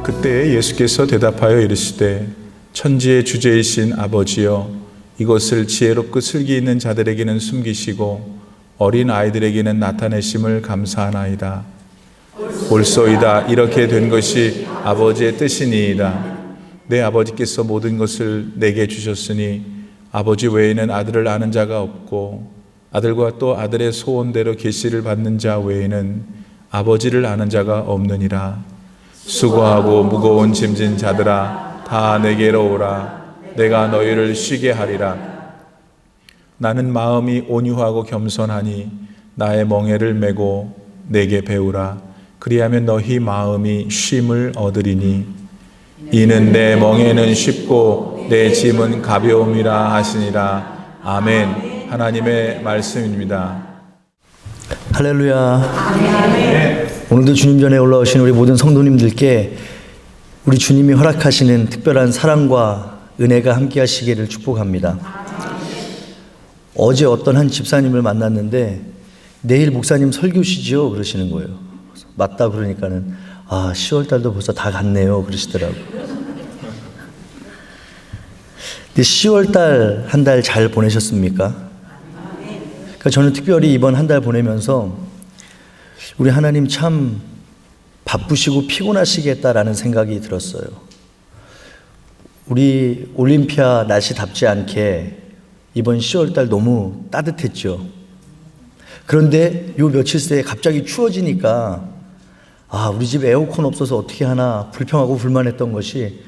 그때 예수께서 대답하여 이르시되 천지의 주제이신 아버지여, 이것을 지혜롭고 슬기 있는 자들에게는 숨기시고 어린 아이들에게는 나타내심을 감사하나이다. 옳소이다. 이렇게 된 것이 아버지의 뜻이니이다. 내 아버지께서 모든 것을 내게 주셨으니 아버지 외에는 아들을 아는 자가 없고 아들과 또 아들의 소원대로 계시를 받는 자 외에는 아버지를 아는 자가 없느니라. 수고하고 무거운 짐진 자들아, 다 내게로 오라. 내가 너희를 쉬게 하리라. 나는 마음이 온유하고 겸손하니 나의 멍에를 메고 내게 배우라. 그리하면 너희 마음이 쉼을 얻으리니 이는 내 멍에는 쉽고 내 짐은 가벼움이라 하시니라. 아멘. 하나님의 말씀입니다. 할렐루야. 오늘도 주님 전에 올라오신 우리 모든 성도님들께 우리 주님이 허락하시는 특별한 사랑과 은혜가 함께 하시기를 축복합니다. 어제 어떤 한 집사님을 만났는데 내일 목사님 설교시지요? 그러시는 거예요. 맞다 그러니까는 10월 달도 벌써 다 갔네요 그러시더라고요. 근데 10월 달 한 달 잘 보내셨습니까? 그러니까 저는 특별히 이번 한 달 보내면서 우리 하나님 참 바쁘시고 피곤하시겠다라는 생각이 들었어요. 우리 올림피아 날씨답지 않게 이번 10월 달 너무 따뜻했죠. 그런데 요 며칠 새에 갑자기 추워지니까 우리 집 에어컨 없어서 어떻게 하나 불평하고 불만했던 것이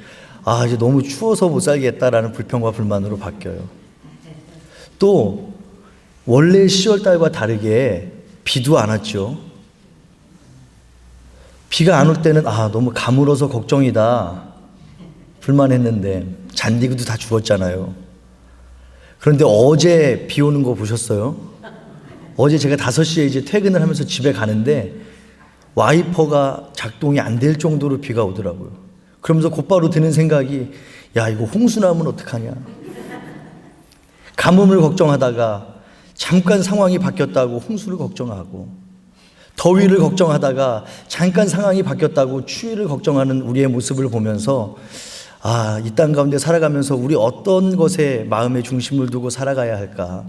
이제 너무 추워서 못 살겠다라는 불평과 불만으로 바뀌어요. 또 원래 10월 달과 다르게 비도 안 왔죠. 비가 안 올 때는 너무 가물어서 걱정이다 불만했는데 잔디구도 다 죽었잖아요. 그런데 어제 비 오는 거 보셨어요? 어제 제가 5시에 이제 퇴근을 하면서 집에 가는데 와이퍼가 작동이 안 될 정도로 비가 오더라고요. 그러면서 곧바로 드는 생각이 이거 홍수 나면 어떡하냐. 가뭄을 걱정하다가 잠깐 상황이 바뀌었다고 홍수를 걱정하고, 더위를 걱정하다가 잠깐 상황이 바뀌었다고 추위를 걱정하는 우리의 모습을 보면서 이 땅 가운데 살아가면서 우리 어떤 것에 마음의 중심을 두고 살아가야 할까.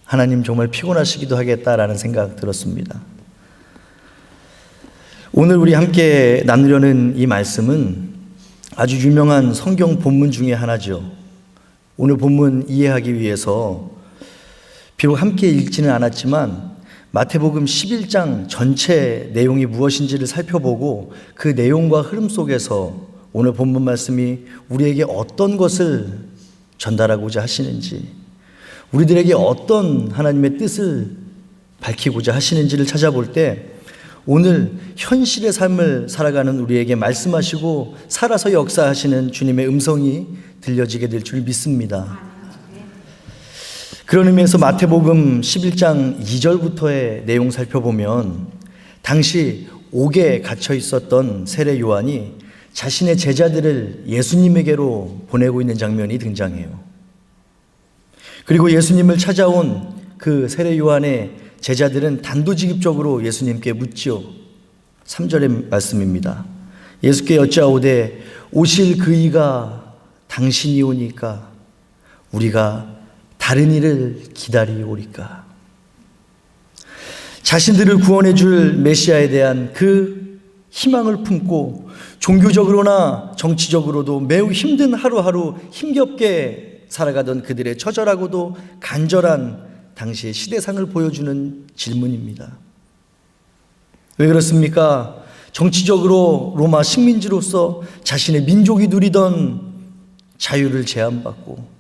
하나님 정말 피곤하시기도 하겠다라는 생각 들었습니다. 오늘 우리 함께 나누려는 이 말씀은 아주 유명한 성경 본문 중에 하나죠. 오늘 본문 이해하기 위해서 비록 함께 읽지는 않았지만 마태복음 11장 전체 내용이 무엇인지를 살펴보고 그 내용과 흐름 속에서 오늘 본문 말씀이 우리에게 어떤 것을 전달하고자 하시는지, 우리들에게 어떤 하나님의 뜻을 밝히고자 하시는지를 찾아볼 때 오늘 현실의 삶을 살아가는 우리에게 말씀하시고 살아서 역사하시는 주님의 음성이 들려지게 될 줄 믿습니다. 그런 의미에서 마태복음 11장 2절부터의 내용 살펴보면 당시 옥에 갇혀 있었던 세례 요한이 자신의 제자들을 예수님에게로 보내고 있는 장면이 등장해요. 그리고 예수님을 찾아온 그 세례 요한의 제자들은 단도직입적으로 예수님께 묻지요. 3절의 말씀입니다. 예수께 여짜오되 오실 그 이가 당신이 오니까 우리가 다른 이를 기다리오리까. 자신들을 구원해 줄 메시아에 대한 그 희망을 품고 종교적으로나 정치적으로도 매우 힘든 하루하루 힘겹게 살아가던 그들의 처절하고도 간절한 당시의 시대상을 보여주는 질문입니다. 왜 그렇습니까? 정치적으로 로마 식민지로서 자신의 민족이 누리던 자유를 제한받고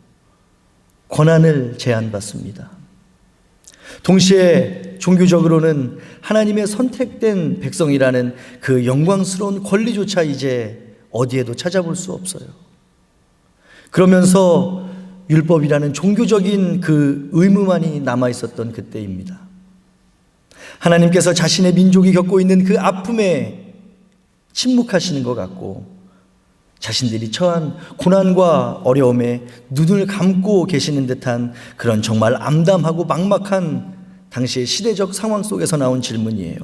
권한을 제한받습니다. 동시에 종교적으로는 하나님의 선택된 백성이라는 그 영광스러운 권리조차 이제 어디에도 찾아볼 수 없어요. 그러면서 율법이라는 종교적인 그 의무만이 남아있었던 그때입니다. 하나님께서 자신의 민족이 겪고 있는 그 아픔에 침묵하시는 것 같고 자신들이 처한 고난과 어려움에 눈을 감고 계시는 듯한 그런 정말 암담하고 막막한 당시의 시대적 상황 속에서 나온 질문이에요.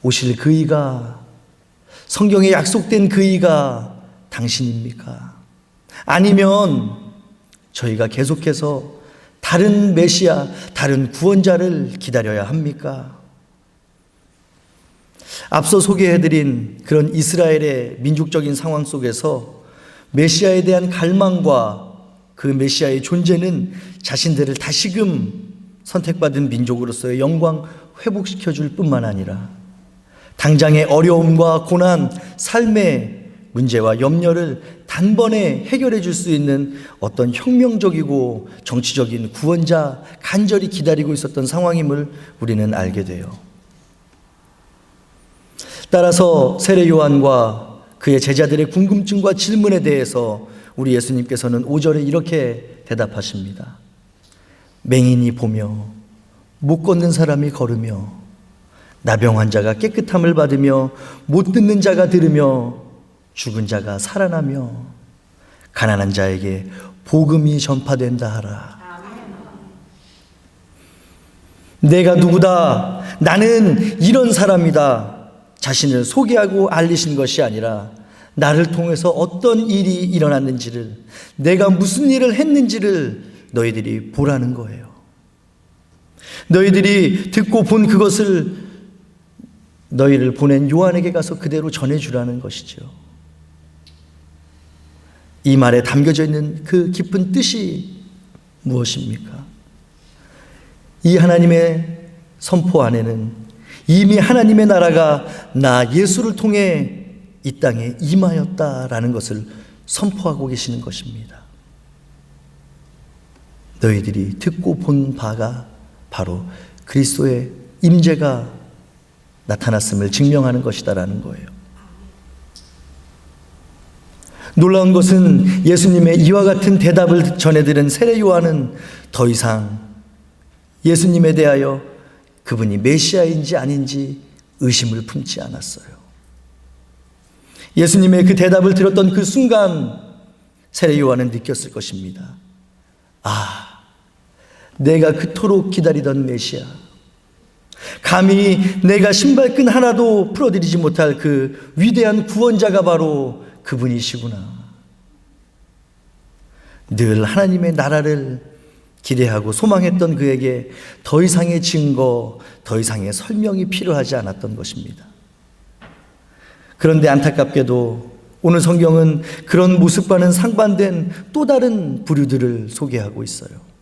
오실 그 이가 성경에 약속된 그 이가 당신입니까? 아니면 저희가 계속해서 다른 메시아, 다른 구원자를 기다려야 합니까? 앞서 소개해드린 그런 이스라엘의 민족적인 상황 속에서 메시아에 대한 갈망과 그 메시아의 존재는 자신들을 다시금 선택받은 민족으로서의 영광 회복시켜줄 뿐만 아니라 당장의 어려움과 고난, 삶의 문제와 염려를 단번에 해결해 줄 수 있는 어떤 혁명적이고 정치적인 구원자 간절히 기다리고 있었던 상황임을 우리는 알게 돼요. 따라서 세례 요한과 그의 제자들의 궁금증과 질문에 대해서 우리 예수님께서는 5절에 이렇게 대답하십니다. 맹인이 보며 못 걷는 사람이 걸으며 나병 환자가 깨끗함을 받으며 못 듣는 자가 들으며 죽은 자가 살아나며 가난한 자에게 복음이 전파된다 하라. 내가 누구다, 나는 이런 사람이다 자신을 소개하고 알리신 것이 아니라 나를 통해서 어떤 일이 일어났는지를, 내가 무슨 일을 했는지를 너희들이 보라는 거예요. 너희들이 듣고 본 그것을 너희를 보낸 요한에게 가서 그대로 전해주라는 것이죠. 이 말에 담겨져 있는 그 깊은 뜻이 무엇입니까? 이 하나님의 선포 안에는 이미 하나님의 나라가 나 예수를 통해 이 땅에 임하였다라는 것을 선포하고 계시는 것입니다. 너희들이 듣고 본 바가 바로 그리스도의 임재가 나타났음을 증명하는 것이다라는 거예요. 놀라운 것은 예수님의 이와 같은 대답을 전해들은 세례 요한은 더 이상 예수님에 대하여 그분이 메시아인지 아닌지 의심을 품지 않았어요. 예수님의 그 대답을 들었던 그 순간 세례 요한은 느꼈을 것입니다. 아, 내가 그토록 기다리던 메시아, 감히 내가 신발끈 하나도 풀어드리지 못할 그 위대한 구원자가 바로 그분이시구나. 늘 하나님의 나라를 기대하고 소망했던 그에게 더 이상의 증거, 더 이상의 설명이 필요하지 않았던 것입니다. 그런데 안타깝게도 오늘 성경은 그런 모습과는 상반된 또 다른 부류들을 소개하고 있어요.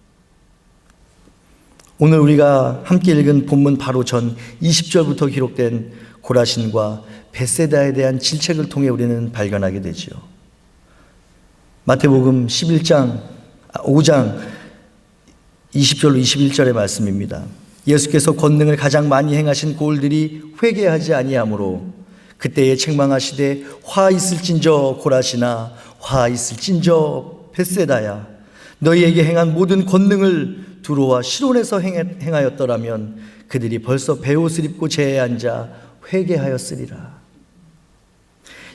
오늘 우리가 함께 읽은 본문 바로 전 20절부터 기록된 고라신과 벳세다에 대한 질책을 통해 우리는 발견하게 되죠. 마태복음 5장 20절로 21절의 말씀입니다. 예수께서 권능을 가장 많이 행하신 고을들이 회개하지 아니하므로 그때에 책망하시되 화 있을진저 고라시나 화 있을진저 벳세다야, 너희에게 행한 모든 권능을 두로와 시론에서 행하였더라면 그들이 벌써 베옷을 입고 제에 앉아 회개하였으리라.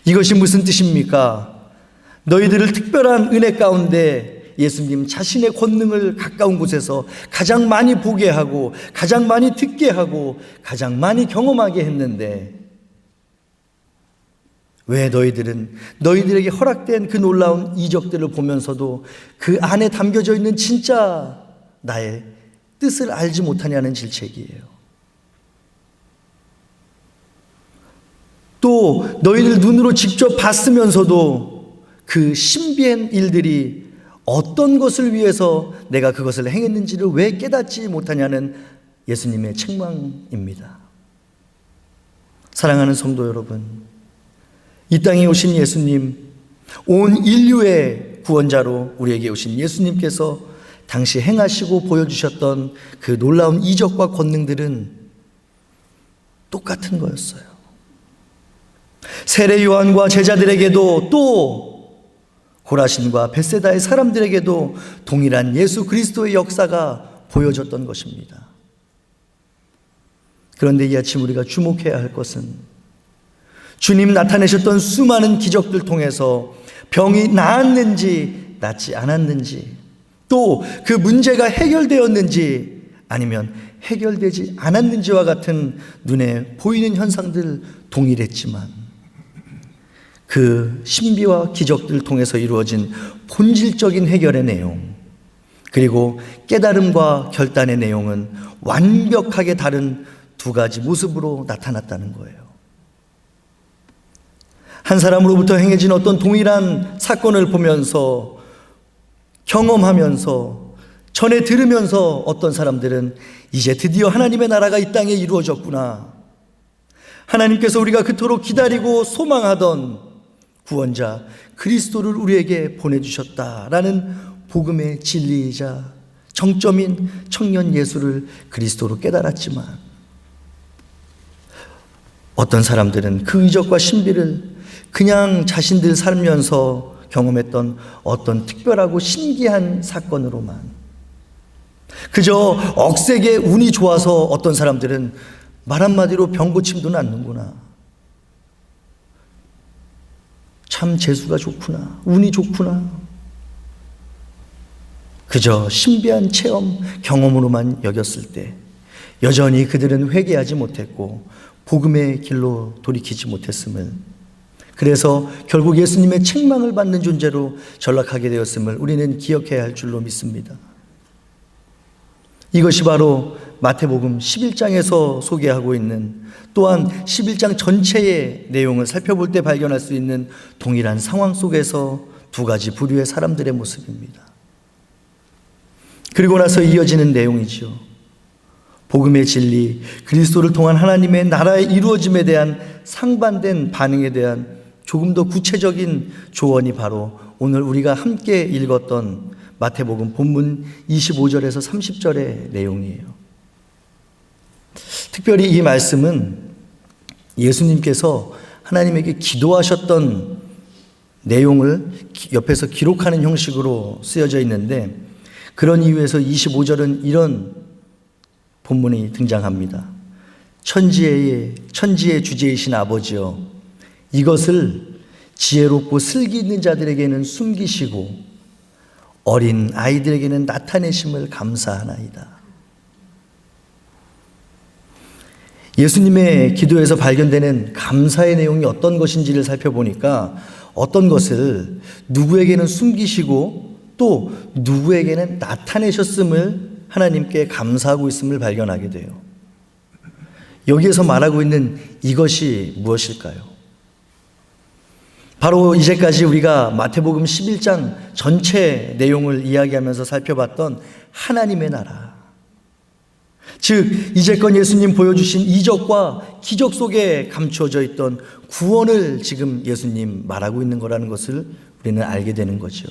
이것이 무슨 뜻입니까? 너희들을 특별한 은혜 가운데 예수님 자신의 권능을 가까운 곳에서 가장 많이 보게 하고 가장 많이 듣게 하고 가장 많이 경험하게 했는데 왜 너희들은 너희들에게 허락된 그 놀라운 이적들을 보면서도 그 안에 담겨져 있는 진짜 나의 뜻을 알지 못하냐는 질책이에요. 또 너희들 눈으로 직접 봤으면서도 그 신비한 일들이 어떤 것을 위해서 내가 그것을 행했는지를 왜 깨닫지 못하냐는 예수님의 책망입니다. 사랑하는 성도 여러분, 이 땅에 오신 예수님, 온 인류의 구원자로 우리에게 오신 예수님께서 당시 행하시고 보여주셨던 그 놀라운 이적과 권능들은 똑같은 거였어요. 세례 요한과 제자들에게도 또 고라신과 벳세다의 사람들에게도 동일한 예수 그리스도의 역사가 보여졌던 것입니다. 그런데 이 아침 우리가 주목해야 할 것은 주님 나타내셨던 수많은 기적들 통해서 병이 나았는지 낫지 않았는지, 또 그 문제가 해결되었는지 아니면 해결되지 않았는지와 같은 눈에 보이는 현상들 동일했지만 그 신비와 기적들을 통해서 이루어진 본질적인 해결의 내용, 그리고 깨달음과 결단의 내용은 완벽하게 다른 두 가지 모습으로 나타났다는 거예요. 한 사람으로부터 행해진 어떤 동일한 사건을 보면서, 경험하면서, 전에 들으면서 어떤 사람들은 이제 드디어 하나님의 나라가 이 땅에 이루어졌구나, 하나님께서 우리가 그토록 기다리고 소망하던 구원자 그리스도를 우리에게 보내주셨다라는 복음의 진리이자 정점인 청년 예수를 그리스도로 깨달았지만, 어떤 사람들은 그 이적과 신비를 그냥 자신들 살면서 경험했던 어떤 특별하고 신기한 사건으로만, 그저 억세게 운이 좋아서 어떤 사람들은 말 한마디로 병고침도 낫는구나, 참 재수가 좋구나, 운이 좋구나, 그저 신비한 체험, 경험으로만 여겼을 때 여전히 그들은 회개하지 못했고 복음의 길로 돌이키지 못했음을, 그래서 결국 예수님의 책망을 받는 존재로 전락하게 되었음을 우리는 기억해야 할 줄로 믿습니다. 이것이 바로 마태복음 11장에서 소개하고 있는, 또한 11장 전체의 내용을 살펴볼 때 발견할 수 있는 동일한 상황 속에서 두 가지 부류의 사람들의 모습입니다. 그리고 나서 이어지는 내용이죠. 복음의 진리, 그리스도를 통한 하나님의 나라의 이루어짐에 대한 상반된 반응에 대한 조금 더 구체적인 조언이 바로 오늘 우리가 함께 읽었던 마태복음 본문 25절에서 30절의 내용이에요. 특별히 이 말씀은 예수님께서 하나님에게 기도하셨던 내용을 옆에서 기록하는 형식으로 쓰여져 있는데, 그런 이유에서 25절은 이런 본문이 등장합니다. 천지의 주제이신 아버지여, 이것을 지혜롭고 슬기 있는 자들에게는 숨기시고 어린 아이들에게는 나타내심을 감사하나이다. 예수님의 기도에서 발견되는 감사의 내용이 어떤 것인지를 살펴보니까, 어떤 것을 누구에게는 숨기시고 또 누구에게는 나타내셨음을 하나님께 감사하고 있음을 발견하게 돼요. 여기에서 말하고 있는 이것이 무엇일까요? 바로 이제까지 우리가 마태복음 11장 전체 내용을 이야기하면서 살펴봤던 하나님의 나라, 즉 이제껏 예수님 보여주신 이적과 기적 속에 감추어져 있던 구원을 지금 예수님 말하고 있는 거라는 것을 우리는 알게 되는 거죠.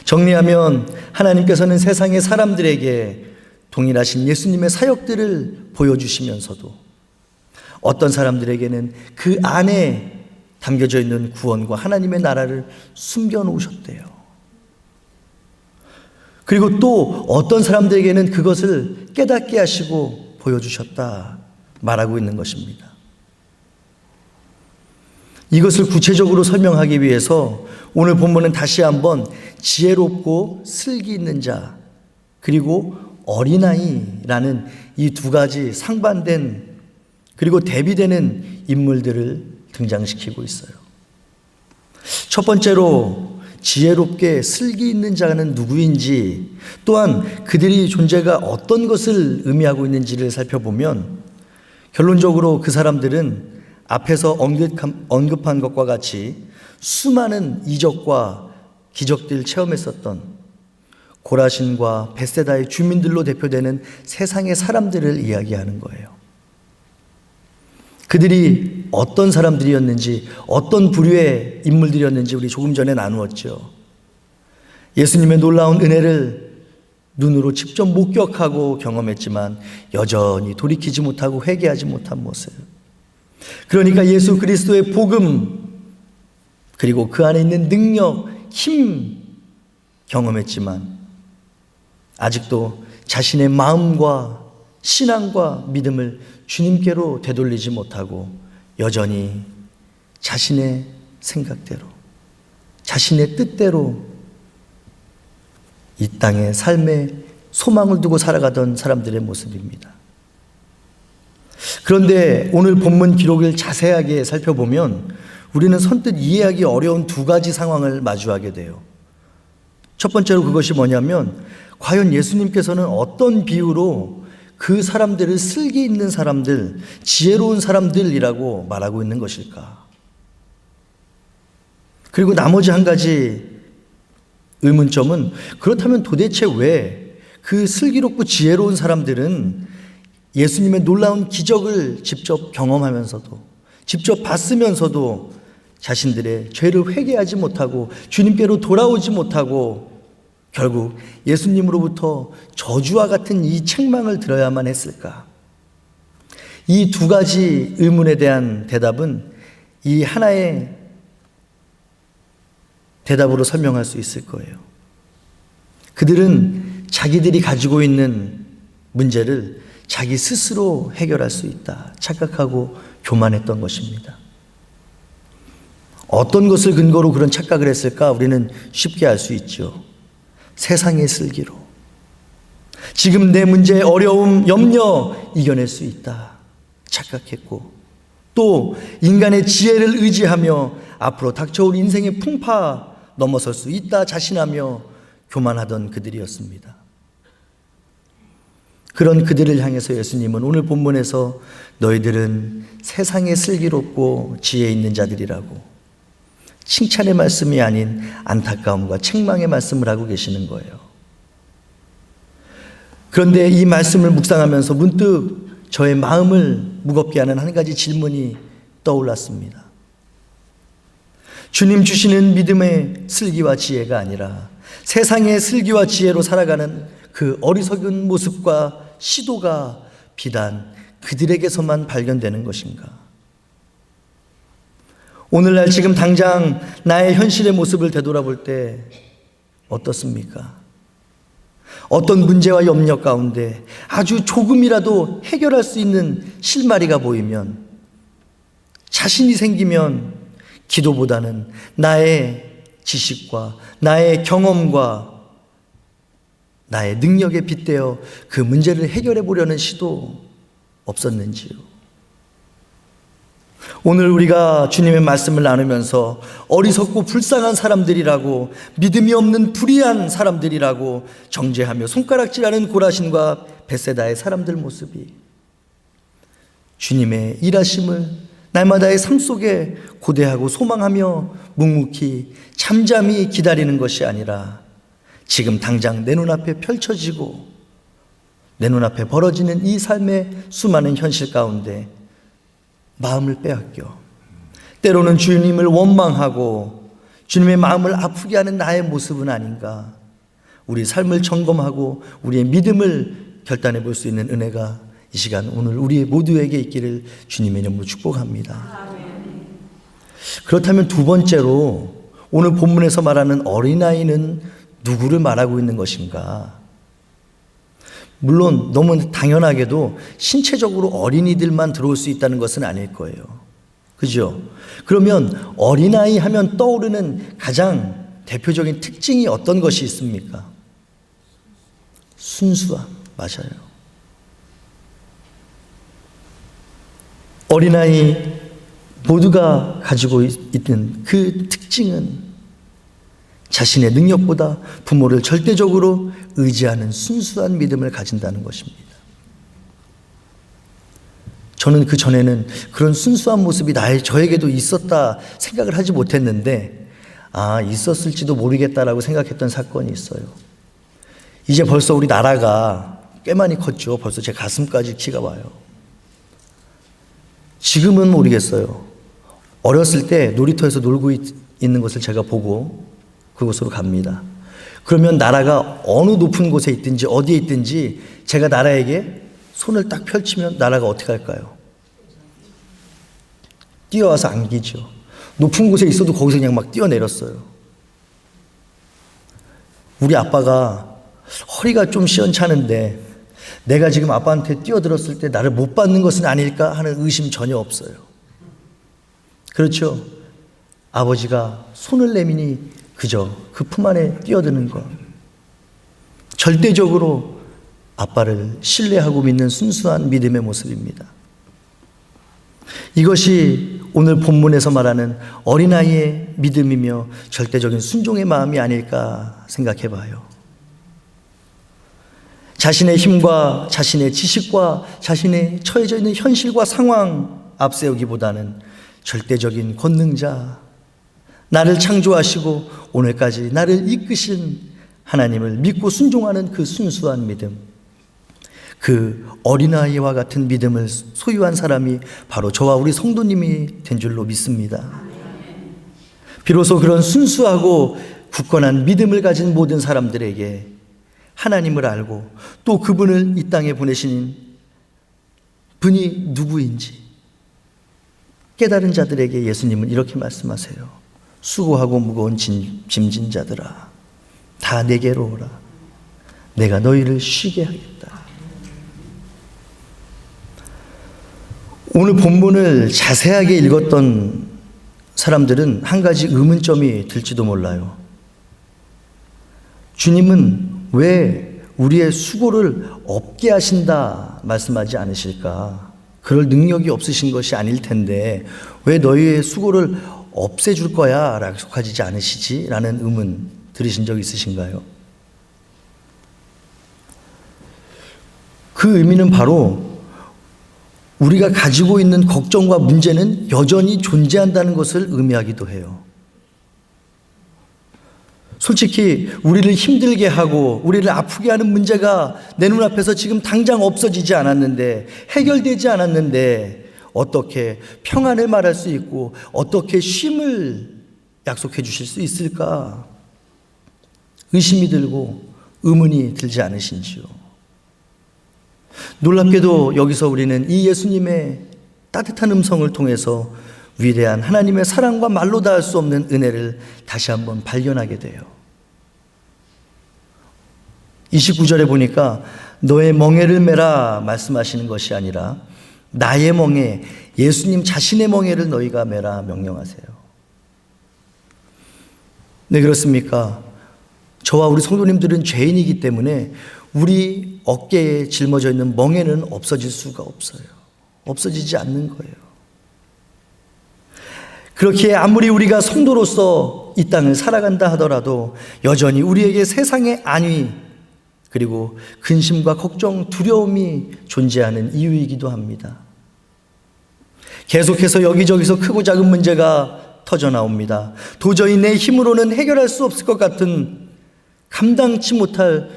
정리하면 하나님께서는 세상의 사람들에게 동일하신 예수님의 사역들을 보여주시면서도 어떤 사람들에게는 그 안에 담겨져 있는 구원과 하나님의 나라를 숨겨놓으셨대요. 그리고 또 어떤 사람들에게는 그것을 깨닫게 하시고 보여주셨다 말하고 있는 것입니다. 이것을 구체적으로 설명하기 위해서 오늘 본문은 다시 한번 지혜롭고 슬기 있는 자, 그리고 어린아이라는 이 두 가지 상반된 그리고 대비되는 인물들을 등장시키고 있어요. 첫 번째로 지혜롭게 슬기 있는 자는 누구인지, 또한 그들이 존재가 어떤 것을 의미하고 있는지를 살펴보면 결론적으로 그 사람들은 앞에서 언급한 것과 같이 수많은 이적과 기적들을 체험했었던 고라신과 벳세다의 주민들로 대표되는 세상의 사람들을 이야기하는 거예요. 그들이 어떤 사람들이었는지, 어떤 부류의 인물들이었는지 우리 조금 전에 나누었죠. 예수님의 놀라운 은혜를 눈으로 직접 목격하고 경험했지만 여전히 돌이키지 못하고 회개하지 못한 모습. 그러니까 예수 그리스도의 복음, 그리고 그 안에 있는 능력, 힘 경험했지만 아직도 자신의 마음과 신앙과 믿음을 주님께로 되돌리지 못하고 여전히 자신의 생각대로, 자신의 뜻대로 이 땅의 삶에 소망을 두고 살아가던 사람들의 모습입니다. 그런데 오늘 본문 기록을 자세하게 살펴보면 우리는 선뜻 이해하기 어려운 두 가지 상황을 마주하게 돼요. 첫 번째로 그것이 뭐냐면 과연 예수님께서는 어떤 비유로 그 사람들을 슬기 있는 사람들, 지혜로운 사람들이라고 말하고 있는 것일까? 그리고 나머지 한 가지 의문점은 그렇다면 도대체 왜 그 슬기롭고 지혜로운 사람들은 예수님의 놀라운 기적을 직접 경험하면서도 직접 봤으면서도 자신들의 죄를 회개하지 못하고 주님께로 돌아오지 못하고 결국 예수님으로부터 저주와 같은 이 책망을 들어야만 했을까? 이 두 가지 의문에 대한 대답은 이 하나의 대답으로 설명할 수 있을 거예요. 그들은 자기들이 가지고 있는 문제를 자기 스스로 해결할 수 있다 착각하고 교만했던 것입니다. 어떤 것을 근거로 그런 착각을 했을까? 우리는 쉽게 알 수 있죠. 세상의 슬기로. 지금 내 문제의 어려움, 염려 이겨낼 수 있다 착각했고, 또 인간의 지혜를 의지하며 앞으로 닥쳐올 인생의 풍파 넘어설 수 있다 자신하며 교만하던 그들이었습니다. 그런 그들을 향해서 예수님은 오늘 본문에서 너희들은 세상에 슬기롭고 지혜 있는 자들이라고 칭찬의 말씀이 아닌 안타까움과 책망의 말씀을 하고 계시는 거예요. 그런데 이 말씀을 묵상하면서 문득 저의 마음을 무겁게 하는 한 가지 질문이 떠올랐습니다. 주님 주시는 믿음의 슬기와 지혜가 아니라 세상의 슬기와 지혜로 살아가는 그 어리석은 모습과 시도가 비단 그들에게서만 발견되는 것인가? 오늘날 지금 당장 나의 현실의 모습을 되돌아볼 때 어떻습니까? 어떤 문제와 염려 가운데 아주 조금이라도 해결할 수 있는 실마리가 보이면, 자신이 생기면 기도보다는 나의 지식과 나의 경험과 나의 능력에 빗대어 그 문제를 해결해 보려는 시도 없었는지요? 오늘 우리가 주님의 말씀을 나누면서 어리석고 불쌍한 사람들이라고, 믿음이 없는 불의한 사람들이라고 정죄하며 손가락질하는 고라신과 벳세다의 사람들 모습이 주님의 일하심을 날마다의 삶 속에 고대하고 소망하며 묵묵히 잠잠히 기다리는 것이 아니라 지금 당장 내 눈앞에 펼쳐지고 내 눈앞에 벌어지는 이 삶의 수많은 현실 가운데 마음을 빼앗겨 때로는 주님을 원망하고 주님의 마음을 아프게 하는 나의 모습은 아닌가? 우리 삶을 점검하고 우리의 믿음을 결단해 볼 수 있는 은혜가 이 시간 오늘 우리 모두에게 있기를 주님의 이름으로 축복합니다. 그렇다면 두 번째로 오늘 본문에서 말하는 어린아이는 누구를 말하고 있는 것인가? 물론 너무 당연하게도 신체적으로 어린이들만 들어올 수 있다는 것은 아닐 거예요. 그죠? 그러면 어린아이 하면 떠오르는 가장 대표적인 특징이 어떤 것이 있습니까? 순수함, 맞아요. 어린아이 모두가 가지고 있는 그 특징은 자신의 능력보다 부모를 절대적으로 의지하는 순수한 믿음을 가진다는 것입니다. 저는 그 전에는 그런 순수한 모습이 저에게도 있었다 생각을 하지 못했는데, 있었을지도 모르겠다라고 생각했던 사건이 있어요. 이제 벌써 우리 나라가 꽤 많이 컸죠. 벌써 제 가슴까지 키가 와요. 지금은 모르겠어요. 어렸을 때 놀이터에서 놀고 있는 것을 제가 보고 그곳으로 갑니다. 그러면 나라가 어느 높은 곳에 있든지 어디에 있든지 제가 나라에게 손을 딱 펼치면 나라가 어떻게 할까요? 뛰어와서 안기죠. 높은 곳에 있어도 거기서 그냥 막 뛰어내렸어요. 우리 아빠가 허리가 좀 시원찮은데 내가 지금 아빠한테 뛰어들었을 때 나를 못 받는 것은 아닐까 하는 의심 전혀 없어요. 그렇죠? 아버지가 손을 내미니 그저 그 품 안에 뛰어드는 것. 절대적으로 아빠를 신뢰하고 믿는 순수한 믿음의 모습입니다. 이것이 오늘 본문에서 말하는 어린아이의 믿음이며 절대적인 순종의 마음이 아닐까 생각해 봐요. 자신의 힘과 자신의 지식과 자신의 처해져 있는 현실과 상황 앞세우기보다는 절대적인 권능자, 나를 창조하시고 오늘까지 나를 이끄신 하나님을 믿고 순종하는 그 순수한 믿음, 그 어린아이와 같은 믿음을 소유한 사람이 바로 저와 우리 성도님이 된 줄로 믿습니다. 비로소 그런 순수하고 굳건한 믿음을 가진 모든 사람들에게 하나님을 알고 또 그분을 이 땅에 보내신 분이 누구인지 깨달은 자들에게 예수님은 이렇게 말씀하세요. 수고하고 무거운 짐진 자들아, 다 내게로 오라. 내가 너희를 쉬게 하겠다. 오늘 본문을 자세하게 읽었던 사람들은 한 가지 의문점이 들지도 몰라요. 주님은 왜 우리의 수고를 없게 하신다 말씀하지 않으실까? 그럴 능력이 없으신 것이 아닐 텐데 왜 너희의 수고를 없애줄 거야 라고 약속하지 않으시지? 라는 의문 들으신 적 있으신가요? 그 의미는 바로 우리가 가지고 있는 걱정과 문제는 여전히 존재한다는 것을 의미하기도 해요. 솔직히 우리를 힘들게 하고 우리를 아프게 하는 문제가 내 눈앞에서 지금 당장 없어지지 않았는데, 해결되지 않았는데 어떻게 평안을 말할 수 있고 어떻게 쉼을 약속해 주실 수 있을까? 의심이 들고 의문이 들지 않으신지요? 놀랍게도 여기서 우리는 이 예수님의 따뜻한 음성을 통해서 위대한 하나님의 사랑과 말로 다 할 수 없는 은혜를 다시 한번 발견하게 돼요. 29절에 보니까 너의 멍에를 메라 말씀하시는 것이 아니라 나의 멍에, 예수님 자신의 멍에를 너희가 메라 명령하세요. 네, 그렇습니까? 저와 우리 성도님들은 죄인이기 때문에 우리 어깨에 짊어져 있는 멍에는 없어질 수가 없어요. 없어지지 않는 거예요. 그렇기에 아무리 우리가 성도로서 이 땅을 살아간다 하더라도 여전히 우리에게 세상의 안위 그리고 근심과 걱정, 두려움이 존재하는 이유이기도 합니다. 계속해서 여기저기서 크고 작은 문제가 터져 나옵니다. 도저히 내 힘으로는 해결할 수 없을 것 같은 감당치 못할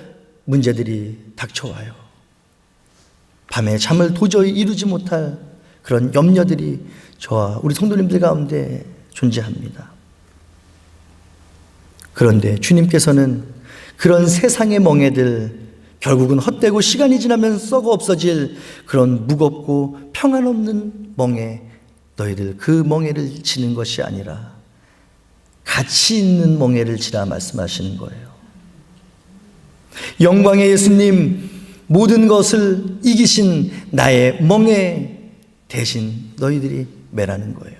문제들이 닥쳐와요. 밤에 잠을 도저히 이루지 못할 그런 염려들이 저와 우리 성도님들 가운데 존재합니다. 그런데 주님께서는 그런 세상의 멍에들, 결국은 헛되고 시간이 지나면 썩어 없어질 그런 무겁고 평안없는 멍에, 너희들 그 멍에를 지는 것이 아니라 가치 있는 멍에를 지라 말씀하시는 거예요. 영광의 예수님, 모든 것을 이기신 나의 멍에 대신 너희들이 매라는 거예요.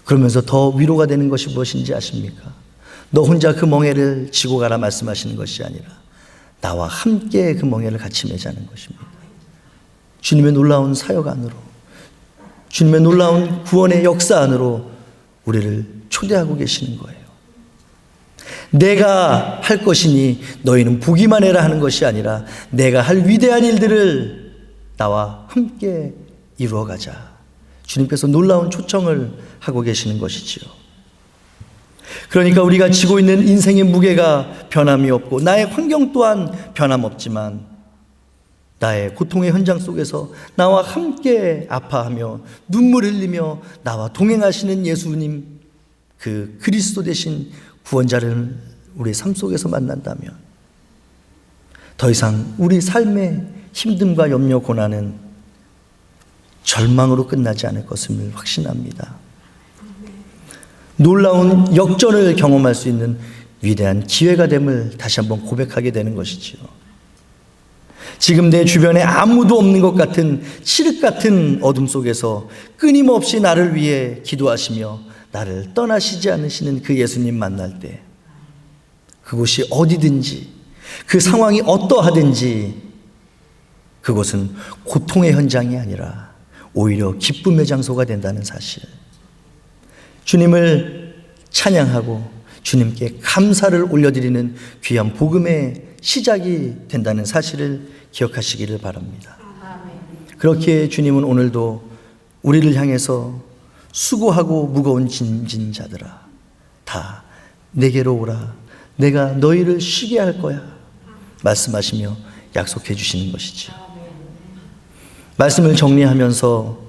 그러면서 더 위로가 되는 것이 무엇인지 아십니까? 너 혼자 그 멍에를 지고 가라 말씀하시는 것이 아니라 나와 함께 그 멍에를 같이 매자는 것입니다. 주님의 놀라운 사역 안으로, 주님의 놀라운 구원의 역사 안으로 우리를 초대하고 계시는 거예요. 내가 할 것이니 너희는 보기만 해라 하는 것이 아니라 내가 할 위대한 일들을 나와 함께 이루어가자. 주님께서 놀라운 초청을 하고 계시는 것이지요. 그러니까 우리가 지고 있는 인생의 무게가 변함이 없고 나의 환경 또한 변함없지만 나의 고통의 현장 속에서 나와 함께 아파하며 눈물 흘리며 나와 동행하시는 예수님, 그 그리스도 되신 구원자를 우리 삶 속에서 만난다면 더 이상 우리 삶의 힘듦과 염려, 고난은 절망으로 끝나지 않을 것을 확신합니다. 놀라운 역전을 경험할 수 있는 위대한 기회가 됨을 다시 한번 고백하게 되는 것이지요. 지금 내 주변에 아무도 없는 것 같은 칠흑 같은 어둠 속에서 끊임없이 나를 위해 기도하시며 나를 떠나시지 않으시는 그 예수님 만날 때 그곳이 어디든지 그 상황이 어떠하든지 그곳은 고통의 현장이 아니라 오히려 기쁨의 장소가 된다는 사실, 주님을 찬양하고 주님께 감사를 올려드리는 귀한 복음의 시작이 된다는 사실을 기억하시기를 바랍니다. 그렇게 주님은 오늘도 우리를 향해서 수고하고 무거운 짐진 자들아 다 내게로 오라, 내가 너희를 쉬게 할 거야 말씀하시며 약속해 주시는 것이지요. 말씀을 정리하면서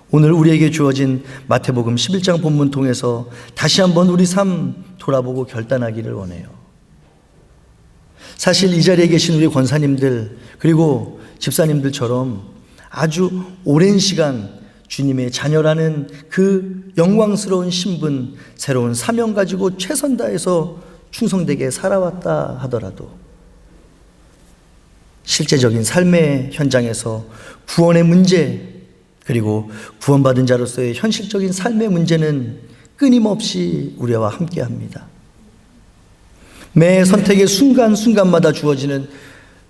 오늘 우리에게 주어진 마태복음 11장 본문 통해서 다시 한번 우리 삶 돌아보고 결단하기를 원해요. 사실 이 자리에 계신 우리 권사님들 그리고 집사님들처럼 아주 오랜 시간 주님의 자녀라는 그 영광스러운 신분, 새로운 사명 가지고 최선 다해서 충성되게 살아왔다 하더라도 실제적인 삶의 현장에서 구원의 문제 그리고 구원받은 자로서의 현실적인 삶의 문제는 끊임없이 우리와 함께합니다. 매 선택의 순간순간마다 주어지는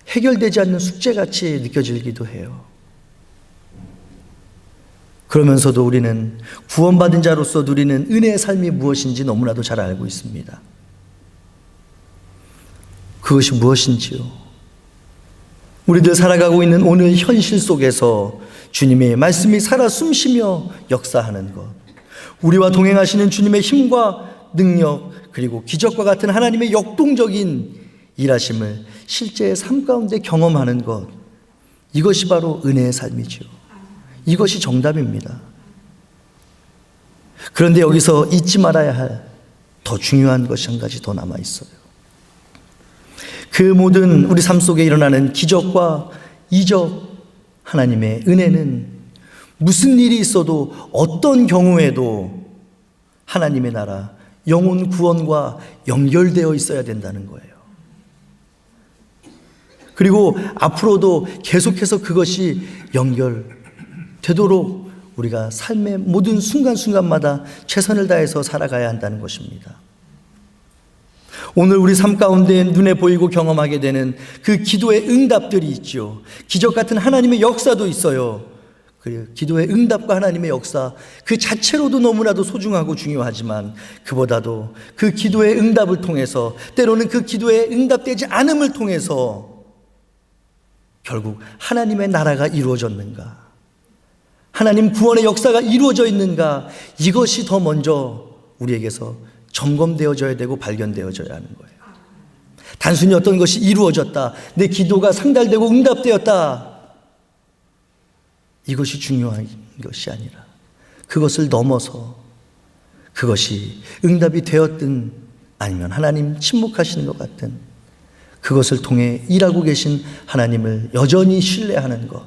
해결되지 않는 숙제같이 느껴지기도 해요. 그러면서도 우리는 구원받은 자로서 누리는 은혜의 삶이 무엇인지 너무나도 잘 알고 있습니다. 그것이 무엇인지요? 우리들 살아가고 있는 오늘 현실 속에서 주님의 말씀이 살아 숨쉬며 역사하는 것, 우리와 동행하시는 주님의 힘과 능력 그리고 기적과 같은 하나님의 역동적인 일하심을 실제의 삶 가운데 경험하는 것, 이것이 바로 은혜의 삶이지요. 이것이 정답입니다. 그런데 여기서 잊지 말아야 할 더 중요한 것이 한 가지 더 남아 있어요. 그 모든 우리 삶 속에 일어나는 기적과 이적, 하나님의 은혜는 무슨 일이 있어도 어떤 경우에도 하나님의 나라, 영혼 구원과 연결되어 있어야 된다는 거예요. 그리고 앞으로도 계속해서 그것이 연결되도록 우리가 삶의 모든 순간순간마다 최선을 다해서 살아가야 한다는 것입니다. 오늘 우리 삶 가운데 눈에 보이고 경험하게 되는 그 기도의 응답들이 있죠. 기적 같은 하나님의 역사도 있어요. 그 기도의 응답과 하나님의 역사 그 자체로도 너무나도 소중하고 중요하지만 그보다도 그 기도의 응답을 통해서 때로는 그 기도의 응답되지 않음을 통해서 결국 하나님의 나라가 이루어졌는가, 하나님 구원의 역사가 이루어져 있는가, 이것이 더 먼저 우리에게서 점검되어져야 되고 발견되어져야 하는 거예요. 단순히 어떤 것이 이루어졌다, 내 기도가 상달되고 응답되었다, 이것이 중요한 것이 아니라 그것을 넘어서 그것이 응답이 되었든 아니면 하나님 침묵하시는 것 같든 그것을 통해 일하고 계신 하나님을 여전히 신뢰하는 것,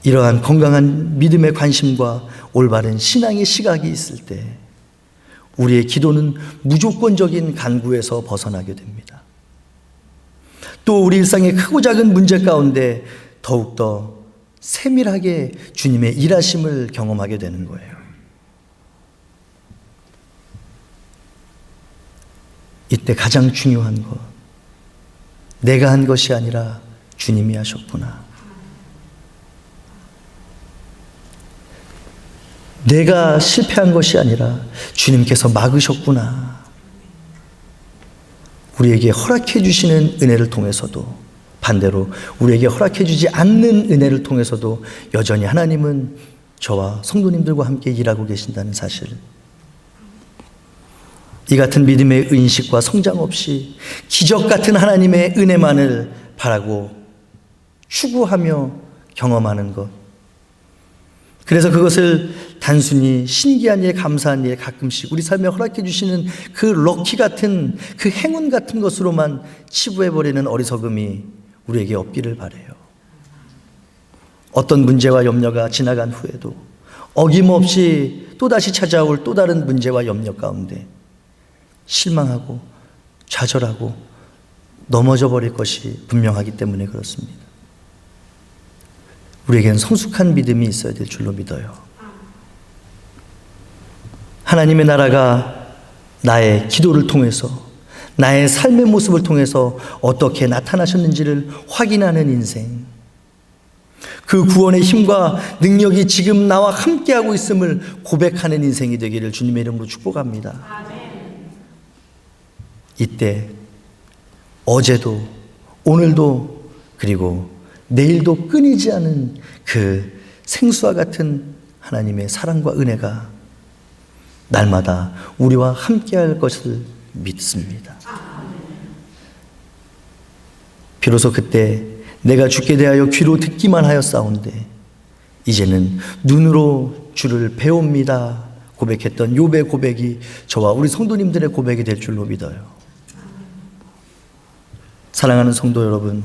이러한 건강한 믿음의 관심과 올바른 신앙의 시각이 있을 때 우리의 기도는 무조건적인 간구에서 벗어나게 됩니다. 또 우리 일상의 크고 작은 문제 가운데 더욱더 세밀하게 주님의 일하심을 경험하게 되는 거예요. 이때 가장 중요한 것, 내가 한 것이 아니라 주님이 하셨구나. 내가 실패한 것이 아니라 주님께서 막으셨구나. 우리에게 허락해 주시는 은혜를 통해서도 반대로 우리에게 허락해 주지 않는 은혜를 통해서도 여전히 하나님은 저와 성도님들과 함께 일하고 계신다는 사실, 이 같은 믿음의 인식과 성장 없이 기적 같은 하나님의 은혜만을 바라고 추구하며 경험하는 것, 그래서 그것을 단순히 신기한 일, 감사한 일, 가끔씩 우리 삶에 허락해 주시는 그 럭키 같은, 그 행운 같은 것으로만 치부해버리는 어리석음이 우리에게 없기를 바라요. 어떤 문제와 염려가 지나간 후에도 어김없이 또다시 찾아올 또 다른 문제와 염려 가운데 실망하고 좌절하고 넘어져 버릴 것이 분명하기 때문에 그렇습니다. 우리에겐 성숙한 믿음이 있어야 될 줄로 믿어요. 하나님의 나라가 나의 기도를 통해서, 나의 삶의 모습을 통해서 어떻게 나타나셨는지를 확인하는 인생, 그 구원의 힘과 능력이 지금 나와 함께하고 있음을 고백하는 인생이 되기를 주님의 이름으로 축복합니다. 이때 어제도 오늘도 그리고 내일도 끊이지 않은 그 생수와 같은 하나님의 사랑과 은혜가 날마다 우리와 함께할 것을 믿습니다. 비로소 그때 내가 주께 대하여 귀로 듣기만 하였사온데 이제는 눈으로 주를 배웁니다 고백했던 욥의 고백이 저와 우리 성도님들의 고백이 될 줄로 믿어요. 사랑하는 성도 여러분,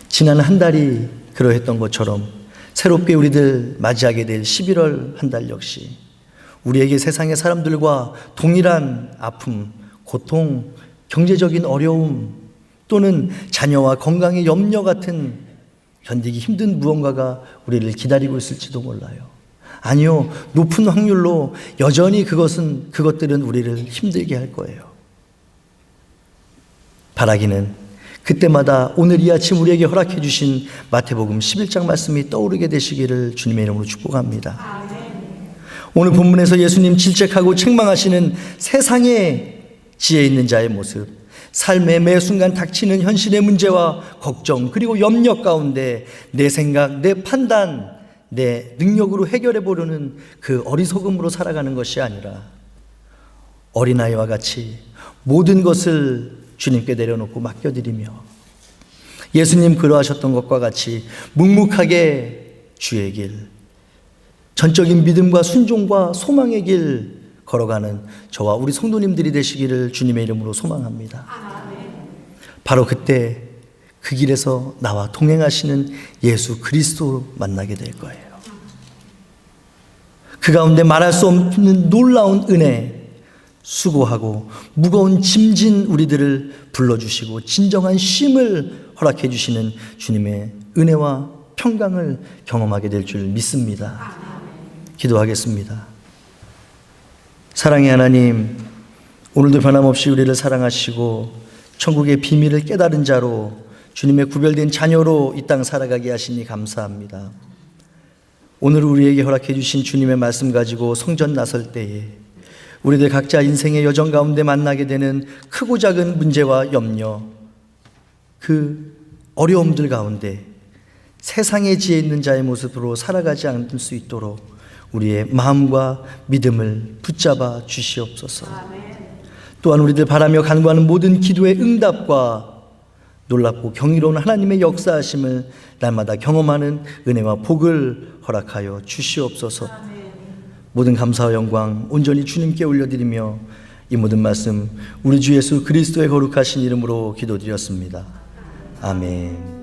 지난 한 달이 그러했던 것처럼 새롭게 우리들 맞이하게 될 11월 한 달 역시 우리에게 세상의 사람들과 동일한 아픔, 고통, 경제적인 어려움 또는 자녀와 건강의 염려 같은 견디기 힘든 무언가가 우리를 기다리고 있을지도 몰라요. 아니요, 높은 확률로 여전히 그것들은 우리를 힘들게 할 거예요. 바라기는 그때마다 오늘 이 아침 우리에게 허락해 주신 마태복음 11장 말씀이 떠오르게 되시기를 주님의 이름으로 축복합니다. 오늘 본문에서 예수님 질책하고 책망하시는 세상에 지혜 있는 자의 모습, 삶의 매 순간 닥치는 현실의 문제와 걱정 그리고 염려 가운데 내 생각, 내 판단, 내 능력으로 해결해 보려는 그 어리석음으로 살아가는 것이 아니라 어린아이와 같이 모든 것을 주님께 내려놓고 맡겨드리며 예수님 그러하셨던 것과 같이 묵묵하게 주의 길, 전적인 믿음과 순종과 소망의 길 걸어가는 저와 우리 성도님들이 되시기를 주님의 이름으로 소망합니다. 바로 그때 그 길에서 나와 동행하시는 예수 그리스도 만나게 될 거예요. 그 가운데 말할 수 없는 놀라운 은혜, 수고하고 무거운 짐진 우리들을 불러주시고 진정한 쉼을 허락해 주시는 주님의 은혜와 평강을 경험하게 될 줄 믿습니다. 기도하겠습니다. 사랑의 하나님, 오늘도 변함없이 우리를 사랑하시고 천국의 비밀을 깨달은 자로 주님의 구별된 자녀로 이 땅 살아가게 하시니 감사합니다. 오늘 우리에게 허락해 주신 주님의 말씀 가지고 성전 나설 때에 우리들 각자 인생의 여정 가운데 만나게 되는 크고 작은 문제와 염려, 그 어려움들 가운데 세상에 지혜 있는 자의 모습으로 살아가지 않을 수 있도록 우리의 마음과 믿음을 붙잡아 주시옵소서. 또한 우리들 바라며 간구하는 모든 기도의 응답과 놀랍고 경이로운 하나님의 역사하심을 날마다 경험하는 은혜와 복을 허락하여 주시옵소서. 모든 감사와 영광 온전히 주님께 올려드리며 이 모든 말씀 우리 주 예수 그리스도의 거룩하신 이름으로 기도드렸습니다. 아멘.